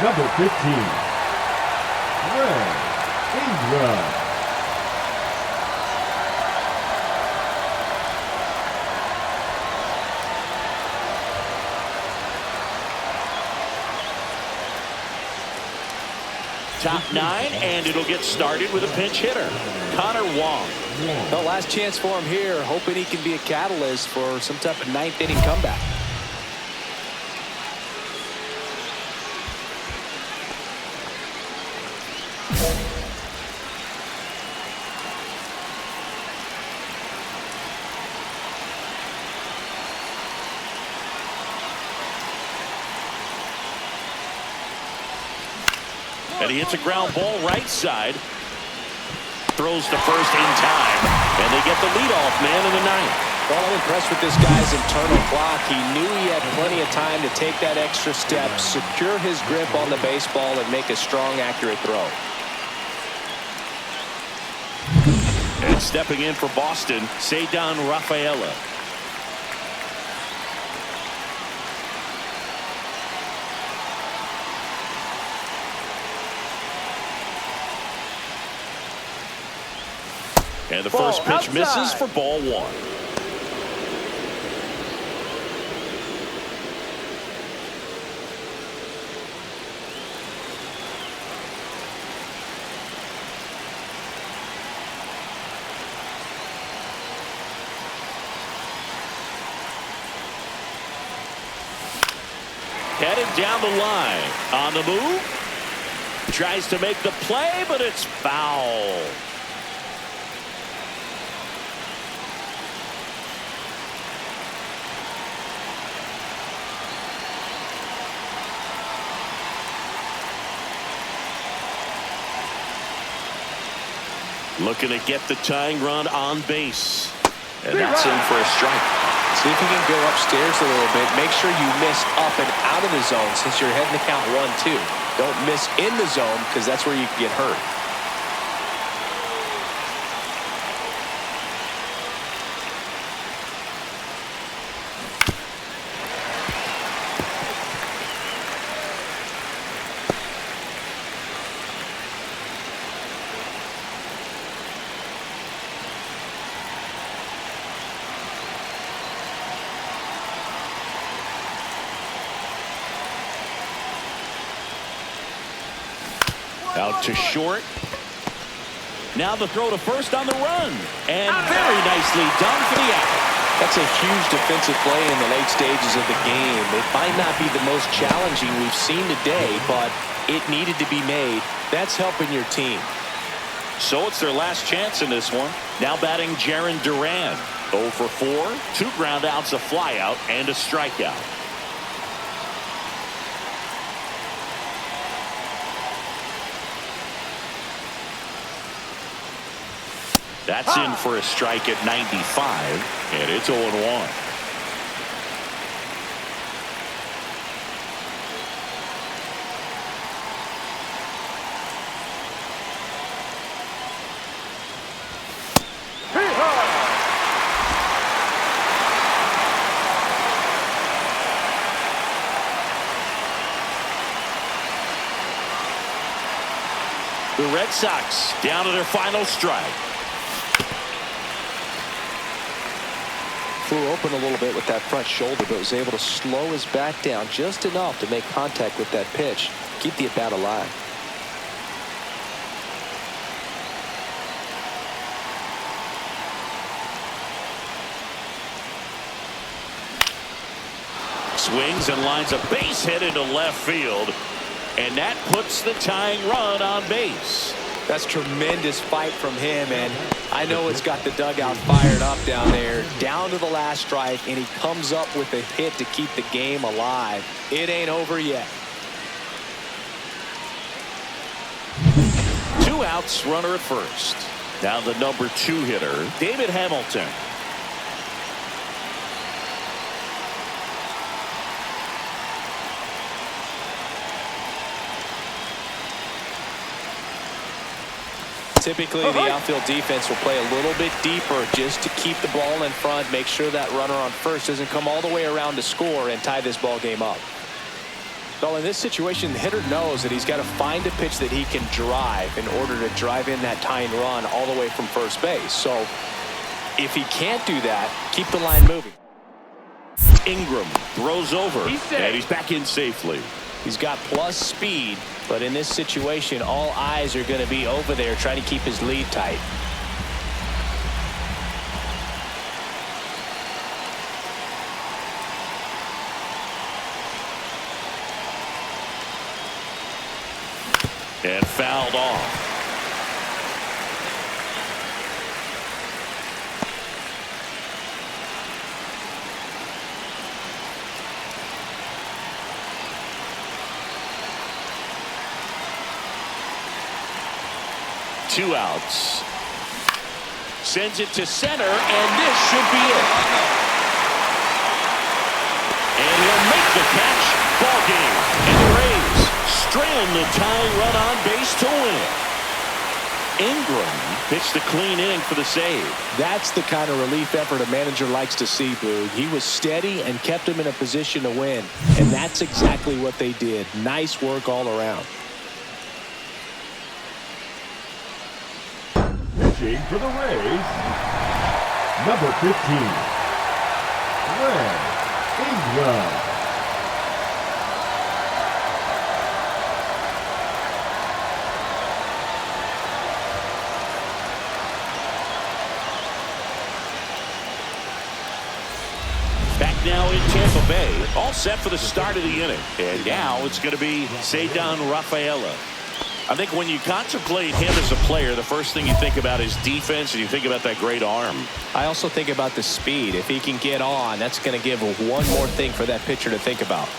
Number 15, Greg Ingram. Top 9, and it'll get started with a pinch hitter, Connor Wong. The last chance for him here, hoping he can be a catalyst for some type of ninth inning comeback. And he hits a ground ball right side. Throws to first in time. And they get the leadoff man in the ninth. Well, I'm impressed with this guy's internal clock. He knew he had plenty of time to take that extra step, secure his grip on the baseball, and make a strong, accurate throw. And stepping in for Boston, Ceddanne Rafaela. And the first pitch misses for ball 1. Headed down the line. On the move. Tries to make the play, but it's foul. Looking to get the tying run on base. And that's in for a strike. See if you can go upstairs a little bit. Make sure you miss up and out of the zone since you're heading to count 1-2. Don't miss in the zone because that's where you can get hurt. Out to short. Now the throw to first on the run. And very nicely done for the out. That's a huge defensive play in the late stages of the game. It might not be the most challenging we've seen today, but it needed to be made. That's helping your team. So it's their last chance in this one. Now batting Jarren Duran. 0 for 4, 2 ground outs, a flyout, and a strikeout. That's in for a strike at 95, and it's 0-1. The Red Sox down to their final strike. Flew open a little bit with that front shoulder, but was able to slow his back down just enough to make contact with that pitch. Keep the at-bat alive. Swings and lines a base hit into left field. And that puts the tying run on base. That's tremendous fight from him, and I know it's got the dugout fired up down there. Down to the last strike, and he comes up with a hit to keep the game alive. It ain't over yet. 2 outs, runner at first. Now the number 2 hitter, David Hamilton. Typically, the outfield defense will play a little bit deeper just to keep the ball in front, make sure that runner on first doesn't come all the way around to score and tie this ball game up. Well, in this situation, the hitter knows that he's got to find a pitch that he can drive in order to drive in that tying run all the way from first base. So if he can't do that, keep the line moving. Ingram throws over, and he's back in safely. He's got plus speed, but in this situation, all eyes are going to be over there trying to keep his lead tight. And fouled off. Two outs. Sends it to center, and this should be it. And he'll make the catch. Ball game. And the Rays strand the tying run on base to win. Ingram pitched a clean inning for the save. That's the kind of relief effort a manager likes to see, Boog. He was steady and kept him in a position to win. And that's exactly what they did. Nice work all around. Pitching for the Rays, number 15, Greg Ingram. Back now in Tampa Bay, all set for the start of the inning. And now it's going to be Cedar Rafaela. I think when you contemplate him as a player, the first thing you think about is defense, and you think about that great arm. I also think about the speed. If he can get on, that's going to give one more thing for that pitcher to think about.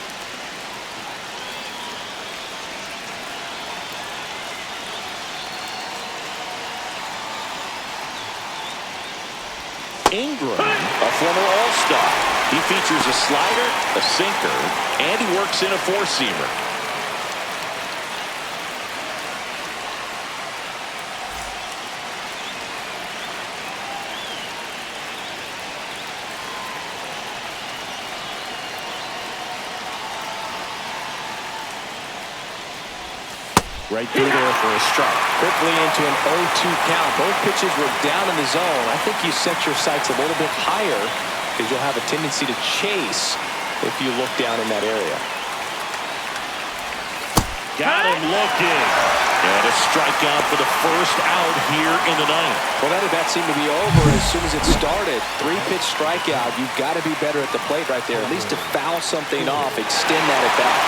Ingram, a former All-Star. He features a slider, a sinker, and he works in a four-seamer. Right through there for a strike. Quickly into an 0-2 count. Both pitches were down in the zone. I think you set your sights a little bit higher because you'll have a tendency to chase if you look down in that area. Got him looking. And a strikeout for the first out here in the ninth. Well, that at bat seemed to be over as soon as it started. 3-pitch strikeout. You've got to be better at the plate right there. At least to foul something off, extend that at bat.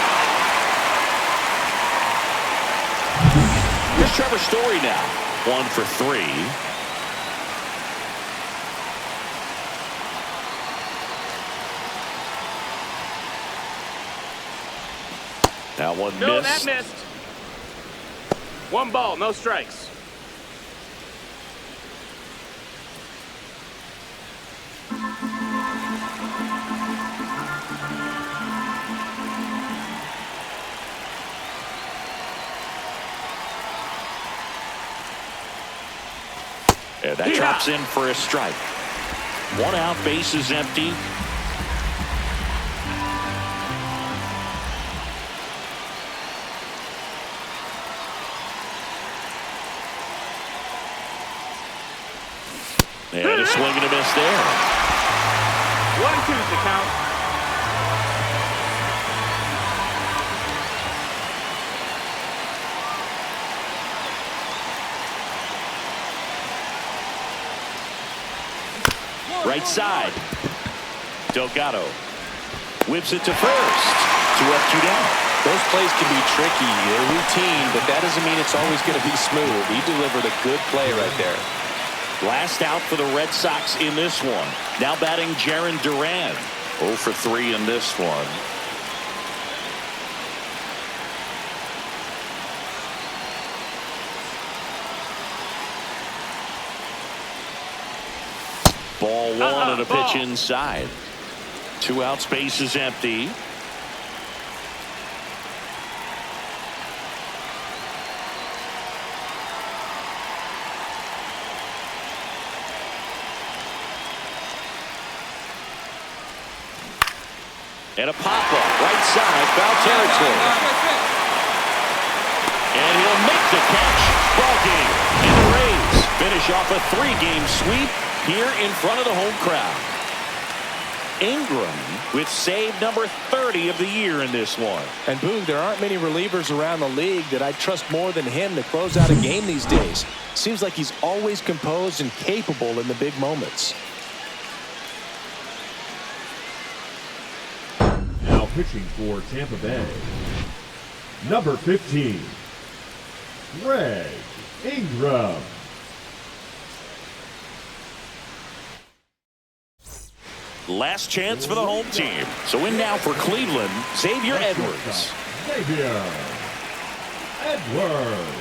Here's Trevor Story now. 1 for 3. That one missed. No, that missed. 1 ball, no strikes. And that drops in for a strike. 1 out, base is empty. And a swing and a miss there. 1-2's the count. Right side. Delgado whips it to first. 2 up, 2 down. Those plays can be tricky. They're routine, but that doesn't mean it's always going to be smooth. He delivered a good play right there. Last out for the Red Sox in this one. Now batting Jarren Duran. 0 for 3 in this one. Ball 1 and a pitch inside. 2 outs, base is empty. And a pop-up right side, foul territory. And he'll make the catch. Ball game. And the Rays finish off a 3-game sweep here in front of the home crowd. Ingram with save number 30 of the year in this one. And Boog, there aren't many relievers around the league that I trust more than him to close out a game these days. Seems like he's always composed and capable in the big moments. Now pitching for Tampa Bay, number 15, Greg Ingram. Last chance for the home team. So in now for Cleveland, Xavier Edwards. Xavier Edwards.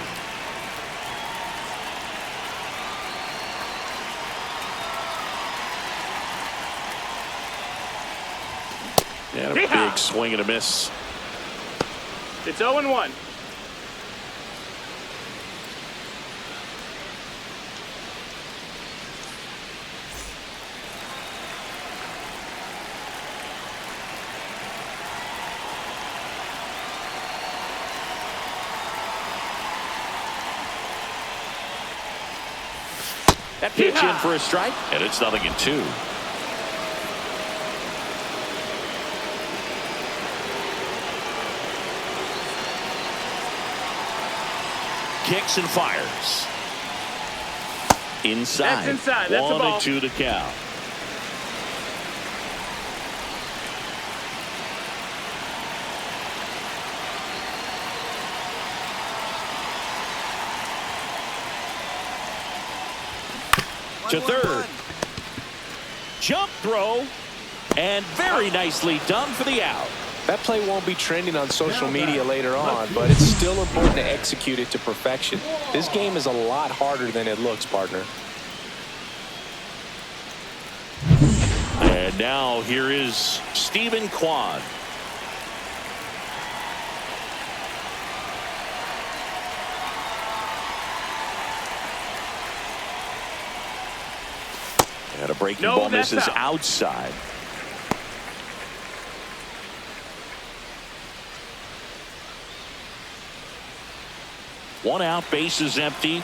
And a big swing and a miss. It's 0-1. That pitch in for a strike, and it's 0-2. Kicks and fires. Inside. That's inside. That's a ball. 1-2 to count. To third. Jump throw. And very nicely done for the out. That play won't be trending on social media later on, but it's still important to execute it to perfection. This game is a lot harder than it looks, partner. And now here is Stephen Kwan. And a breaking ball misses outside. One out, base is empty.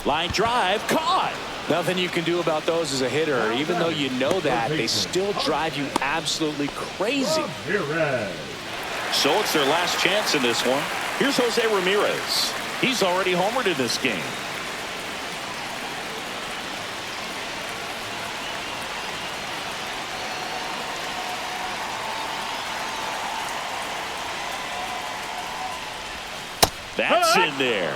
Line drive, caught. Nothing you can do about those as a hitter. Even though you know that, they still drive you absolutely crazy. So it's their last chance in this one. Here's Jose Ramirez. He's already homered in this game. That's in there.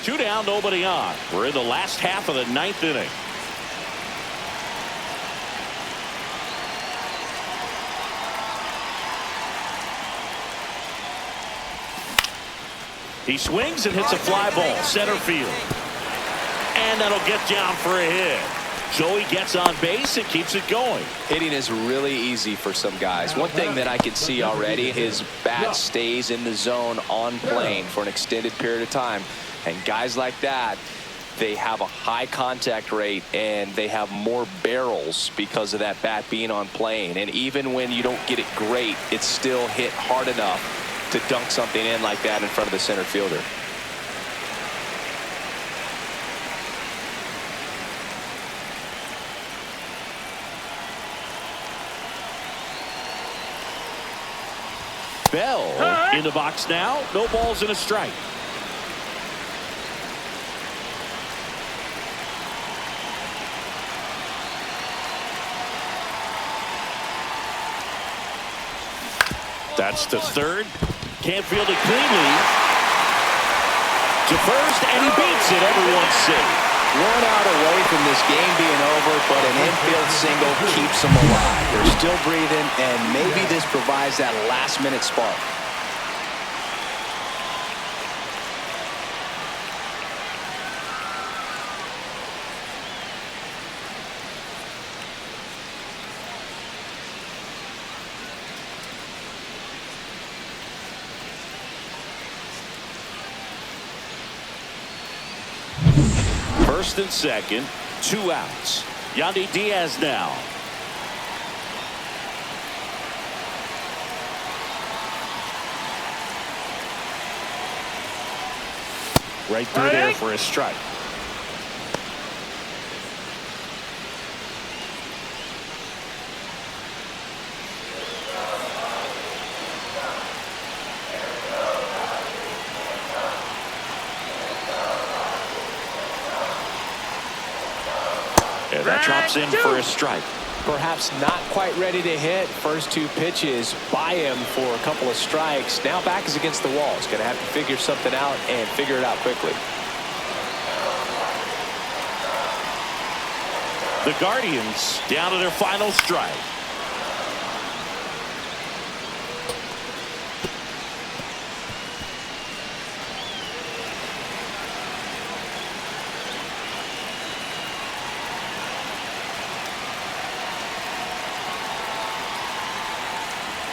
Two down, nobody on. We're in the last half of the 9th inning. He swings and hits a fly ball, center field. And that'll get down for a hit. So he gets on base and keeps it going. Hitting is really easy for some guys. One thing that I can see already, his bat stays in the zone on plane for an extended period of time. And guys like that, they have a high contact rate and they have more barrels because of that bat being on plane. And even when you don't get it great, it's still hit hard enough to dunk something in like that in front of the center fielder. Bell in the box now. No balls and a strike. That's to third. Can't field it cleanly. To first, and he beats it. Everyone's safe. 1 out away from this game being over, but an infield single keeps them alive. They're still breathing, and maybe this provides that last-minute spark. first and second. 2 outs. Yandy Diaz now. Right through there for a strike. And that drops in for a strike. Perhaps not quite ready to hit. First 2 pitches by him for a couple of strikes. Now back is against the wall. He's going to have to figure something out and figure it out quickly. The Guardians down to their final strike.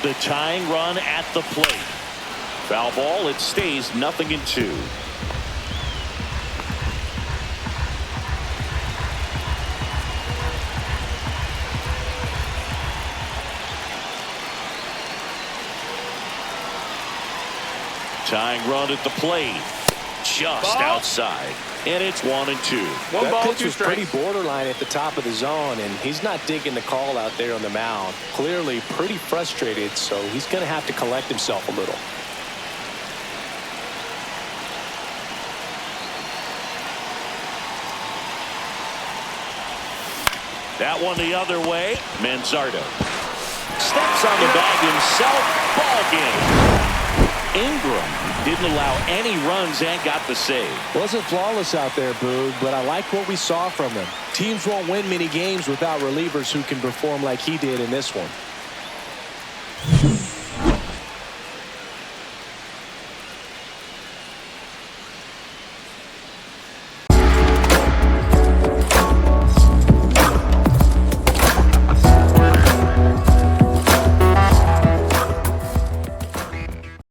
The tying run at the plate. Foul ball. It stays 0-2. Tying run at the plate. Just outside. And it's 1-2. That pitch was pretty borderline at the top of the zone, and he's not digging the call out there on the mound. Clearly pretty frustrated, so he's going to have to collect himself a little. That one the other way. Manzardo steps on the bag himself. Ball game. Ingram didn't allow any runs and got the save. Wasn't flawless out there, Boog, but I like what we saw from him. Teams won't win many games without relievers who can perform like he did in this one.